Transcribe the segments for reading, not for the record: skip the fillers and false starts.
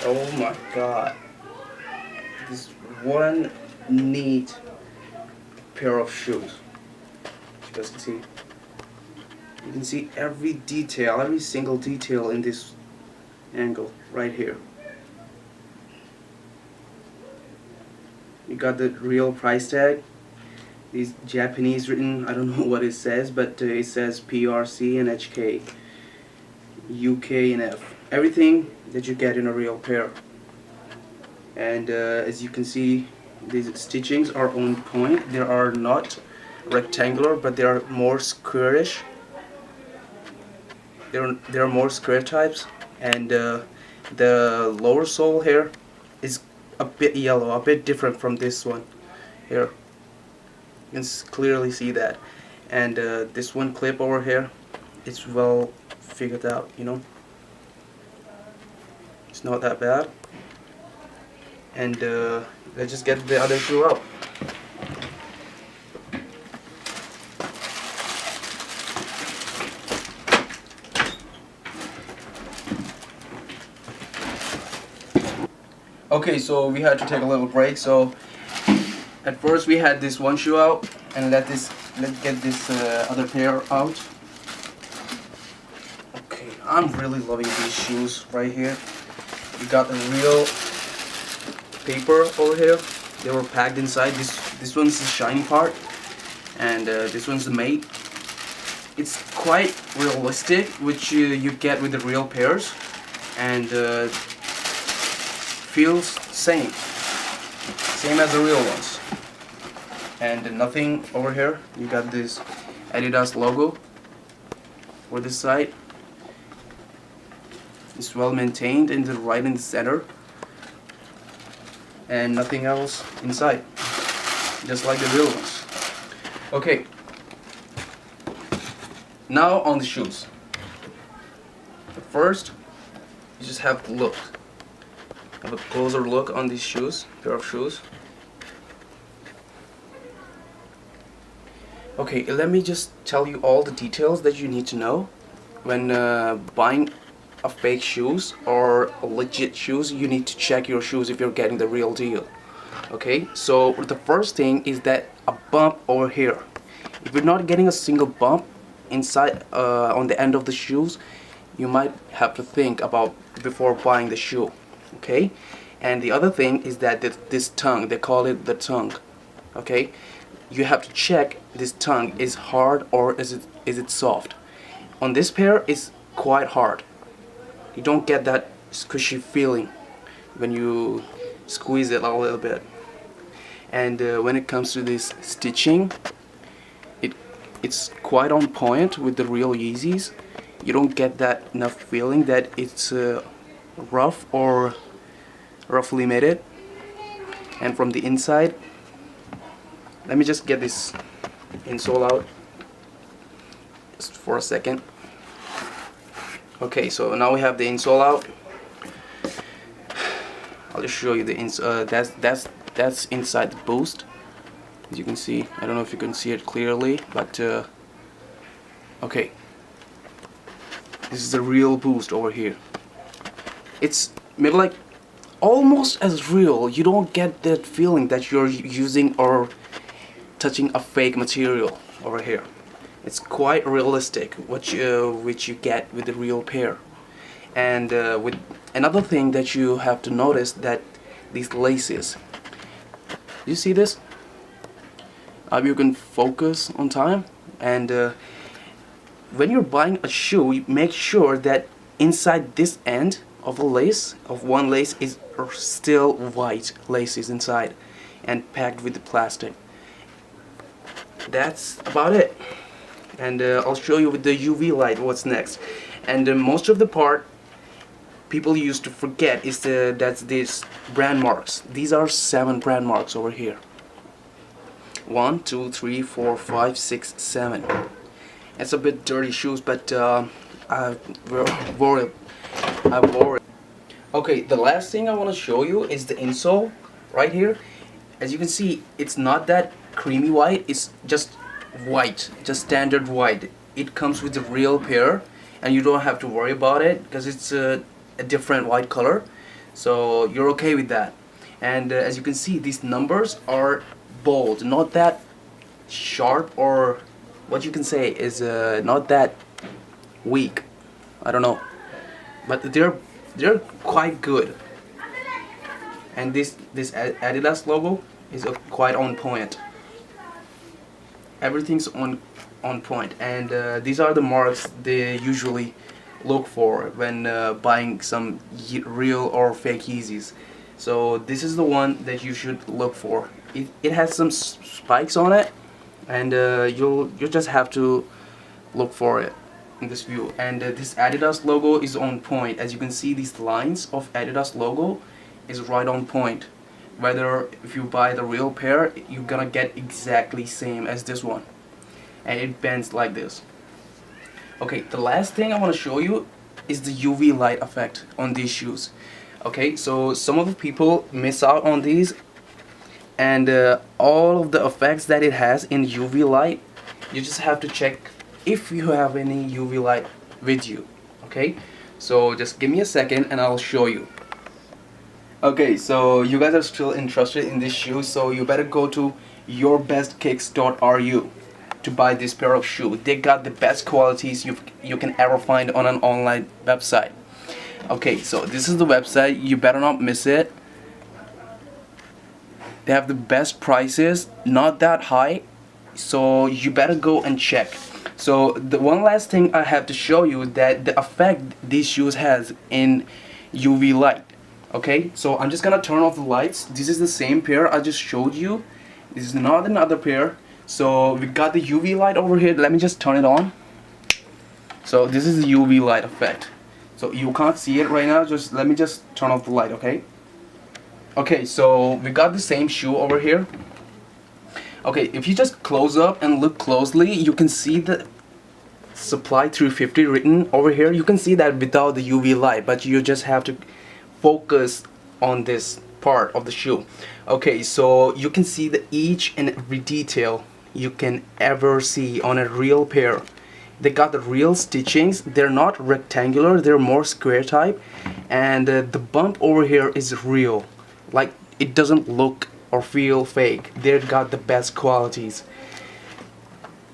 Oh my god. This one neat pair of shoes. You guys can see. You can see every detail, every single detail in this angle right here. You got the real price tag. These Japanese written, I don't know what it says, but it says PRC and HK, UK and F. Everything that you get in a real pair. And as you can see, these stitchings are on point. They are not rectangular, but they are more squarish. They're more square types, and the lower sole here is a bit yellow, a bit different from this one here. You can clearly see that. And this one clip over here, it's well figured out, you know. It's not that bad. And let's just get the other shoe out. Okay, so we had to take a little break. So at first we had this one shoe out, and let's get this other pair out. Okay, I'm really loving these shoes right here. We got the real paper over here. They were packed inside. This one's the shiny part, and this one's the mate. It's quite realistic, which you get with the real pairs, and feels same as the real ones. And nothing over here. You got this Adidas logo for this side. It's well maintained in the right in the center, and nothing else inside, just like the real ones. Okay, now on the shoes. But first, you just have to look. Have a closer look on these shoes, pair of shoes. Okay, let me just tell you all the details that you need to know when buying a fake shoes or legit shoes. You need to check your shoes if you're getting the real deal. Okay, so the first thing is that a bump over here. If you're not getting a single bump inside on the end of the shoes, you might have to think about before buying the shoe. Okay, and the other thing is that this tongue, they call it the tongue. Okay, you have to check this tongue is hard or is it soft. On this pair, it's quite hard. You don't get that squishy feeling when you squeeze it a little bit. And when it comes to this stitching, it's quite on point with the real Yeezys. You don't get that enough feeling that it's rough or roughly made. And from the inside, let me just get this insole out just for a second. Okay, so now we have the insole out. I'll just show you the that's inside the boost. As you can see, I don't know if you can see it clearly, but okay, this is the real boost over here. It's maybe like almost as real. You don't get that feeling that you're using or touching a fake material over here. It's quite realistic, which you get with the real pair. And with another thing that you have to notice, that these laces. You see this? You can focus on time. And when you're buying a shoe, you make sure that inside this end of a lace, of one lace, is still white laces inside and packed with the plastic. That's about it. And I'll show you with the UV light what's next. And most of the part people used to forget is that's these brand marks. These are 7 brand marks over here. 1, 2, 3, 4, 5, 6, 7. It's a bit dirty shoes, but I wore it. Okay, the last thing I want to show you is the insole right here. As you can see, it's not that creamy white. It's just white, just standard white. It comes with the real pair, and you don't have to worry about it because it's a different white color. so you're okay with that. And as you can see, these numbers are bold, not that sharp, or what you can say is not that weak. I don't know, but they're quite good. And this Adidas logo is quite on point. Everything's on point, and these are the marks they usually look for when buying some real or fake Yeezys. So this is the one that you should look for. It has some spikes on it, and you'll just have to look for it in this view. And this Adidas logo is on point. As you can see, these lines of Adidas logo is right on point. Whether if you buy the real pair, you're gonna get exactly same as this one, and it bends like this. Okay, the last thing I want to show you is the UV light effect on these shoes. Okay, so some of the people miss out on these, and all of the effects that it has in UV light, you just have to check if you have any UV light with you. Okay, so just give me a second and I'll show you. Okay, so you guys are still interested in this shoe, so you better go to yourbestkicks.ru to buy this pair of shoes. They got the best qualities you can ever find on an online website. Okay, so this is the website. You better not miss it. They have the best prices, not that high, so you better go and check. So the one last thing I have to show you, that the effect these shoes has in UV light. Okay, so I'm just gonna turn off the lights. This is the same pair I just showed you. This is not another pair. So we got the UV light over here. Let me just turn it on. So this is the UV light effect. So you can't see it right now. Just let me just turn off the light, okay? Okay, so we got the same shoe over here. Okay, if you just close up and look closely, you can see the supply 350 written over here. You can see that without the UV light, but you just have to focus on this part of the shoe. Okay, so you can see the each and every detail you can ever see on a real pair. They got the real stitchings. They're not rectangular, they're more square type, and the bump over here is real. Like, it doesn't look or feel fake. They got the best qualities,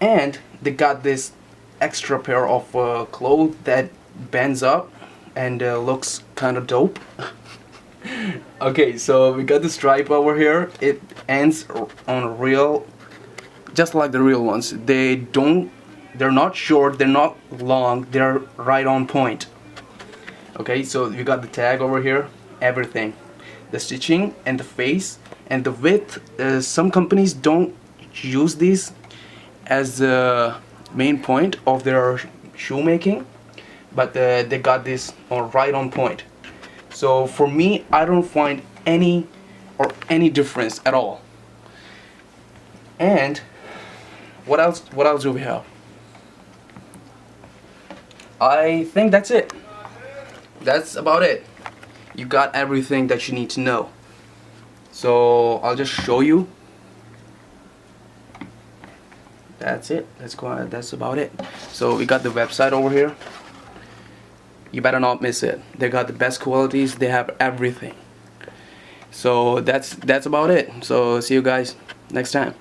and they got this extra pair of clothes that bends up and looks kind of dope. Okay, so we got the stripe over here. It ends on real, just like the real ones. They're not short, they're not long, they're right on point. Okay, so we got the tag over here, everything, the stitching and the face and the width. Some companies don't use these as the main point of their shoemaking, but they got this right on point. So for me, I don't find any difference at all. And what else do we have? I think that's it. That's about it. You got everything that you need to know. So I'll just show you. That's it. That's about it. So we got the website over here. You better not miss it. They got the best qualities. They have everything. So that's about it. So see you guys next time.